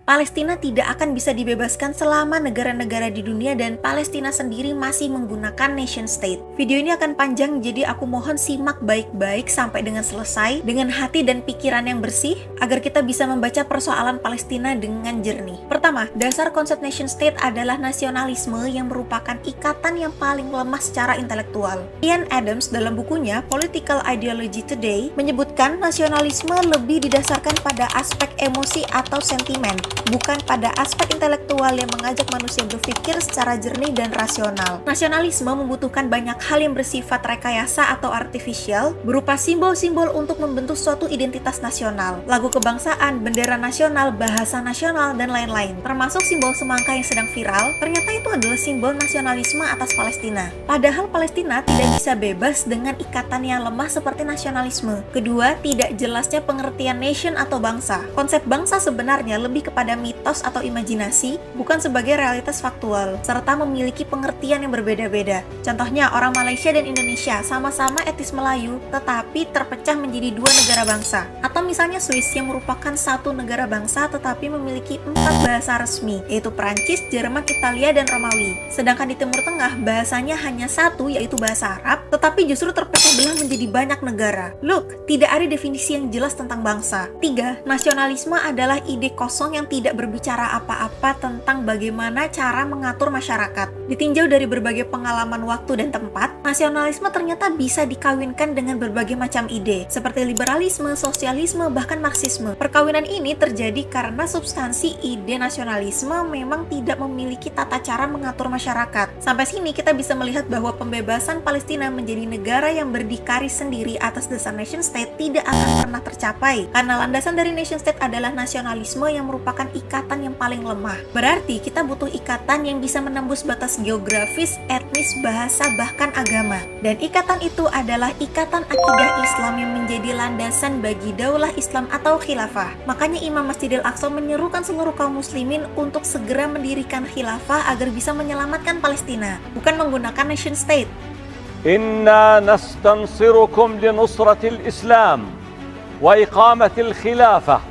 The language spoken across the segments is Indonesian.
Palestina tidak akan bisa dibebaskan selama negara-negara di dunia dan Palestina sendiri masih menggunakan nation state. Video ini akan panjang, jadi aku mohon simak baik-baik sampai dengan selesai dengan hati dan pikiran yang bersih agar kita bisa membaca persoalan Palestina dengan jernih. Pertama, dasar konsep nation state adalah nasionalisme yang merupakan ikatan yang paling lemah secara intelektual. Ian Adams dalam bukunya Political Ideology Today menyebutkan nasionalisme lebih didasarkan pada aspek emosi atau sentimen, bukan pada aspek intelektual yang mengajak manusia berpikir secara jernih dan rasional. Nasionalisme membutuhkan banyak hal yang bersifat rekayasa atau artifisial, berupa simbol-simbol untuk membentuk suatu identitas nasional, lagu kebangsaan, bendera nasional, bahasa nasional, dan lain-lain. Termasuk simbol semangka yang sedang viral, ternyata itu adalah simbol nasionalisme atas Palestina. Padahal Palestina tidak bisa bebas dengan ikatan yang lemah seperti nasionalisme. Kedua, tidak jelasnya pengertian nation atau bangsa. Konsep bangsa sebenarnya lebih kepada mitos atau imajinasi, bukan sebagai realitas faktual, serta memiliki pengertian yang berbeda-beda. Contohnya, orang Malaysia dan Indonesia sama-sama etnis Melayu, tetapi terpecah menjadi dua negara bangsa. Atau misalnya Swiss yang merupakan satu negara bangsa tetapi memiliki 4 bahasa resmi, yaitu Perancis, Jerman, Italia, dan Romawi. Sedangkan di Timur Tengah, bahasanya hanya satu, yaitu bahasa Arab, tetapi justru terpecah belah menjadi banyak negara. Look, tidak ada definisi yang jelas tentang bangsa. 3. Nasionalisme adalah ide kosong yang tidak berbicara apa-apa tentang bagaimana cara mengatur masyarakat. Ditinjau dari berbagai pengalaman waktu dan tempat, nasionalisme ternyata bisa dikawinkan dengan berbagai macam ide, seperti liberalisme, sosialisme, bahkan Marxisme. Perkawinan ini terjadi karena substansi ide nasionalisme memang tidak memiliki tata cara mengatur masyarakat. Sampai sini kita bisa melihat bahwa pembebasan Palestina menjadi negara yang berdikari sendiri atas dasar nation state tidak akan pernah tercapai, karena landasan dari nation state adalah nasionalisme yang merupakan ikatan yang paling lemah. Berarti kita butuh ikatan yang bisa menembus batas geografis, etnis, bahasa, bahkan agama. Dan ikatan itu adalah ikatan akidah Islam yang menjadi landasan bagi daulah Islam atau khilafah. Makanya Imam Masjidil Aqsa menyerukan seluruh kaum muslimin untuk segera mendirikan khilafah agar bisa menyelamatkan Palestina, bukan menggunakan nation state. Inna nastansirukum linusratil Islam wa iqamatil khilafah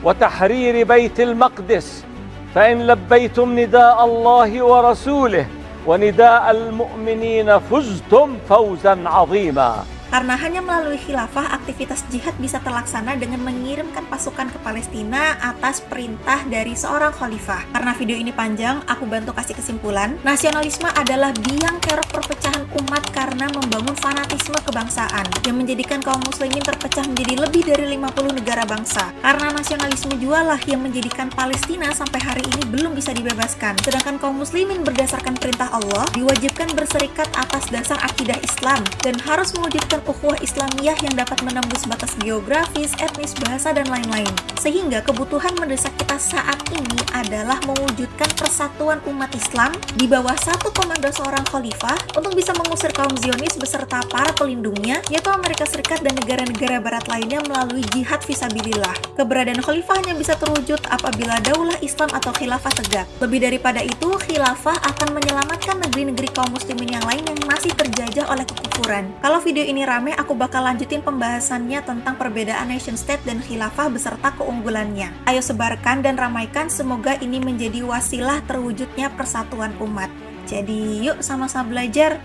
wa tahriri baitil maqdis fa in labbaytum nidaa Allahi wa rasulih wa nidaa al-mu'minina fuztum fawzan 'azima. Karena hanya melalui khilafah aktivitas jihad bisa terlaksana dengan mengirimkan pasukan ke Palestina atas perintah dari seorang khalifah. Karena video ini panjang, aku bantu kasih kesimpulan. Nasionalisme adalah biang kerok perpecahan umat karena membangun fanatisme kebangsaan yang menjadikan kaum muslimin terpecah menjadi lebih dari 50 negara bangsa. Karena nasionalisme jualah yang menjadikan Palestina sampai hari ini belum bisa dibebaskan. Sedangkan kaum muslimin berdasarkan perintah Allah diwajibkan berserikat atas dasar akidah Islam dan harus mewujudkan ukhuwah Islamiyah yang dapat menembus batas geografis, etnis, bahasa, dan lain-lain. Sehingga kebutuhan mendesak kita saat ini adalah mewujudkan persatuan umat Islam di bawah satu komando seorang khalifah untuk bisa mengusir kaum Zionis beserta para pelindungnya, yaitu Amerika Serikat dan negara-negara barat lainnya melalui jihad fisabilillah. Keberadaan khalifah hanya bisa terwujud apabila daulah Islam atau khilafah tegak. Lebih daripada itu, khilafah akan menyelamatkan negeri-negeri kaum muslimin yang lain yang masih terjajah oleh kekufuran. Kalau video ini rame, aku bakal lanjutin pembahasannya tentang perbedaan nation state dan khilafah beserta keunggulannya. Ayo sebarkan dan ramaikan, semoga ini menjadi wasilah terwujudnya persatuan umat. Jadi yuk sama-sama belajar.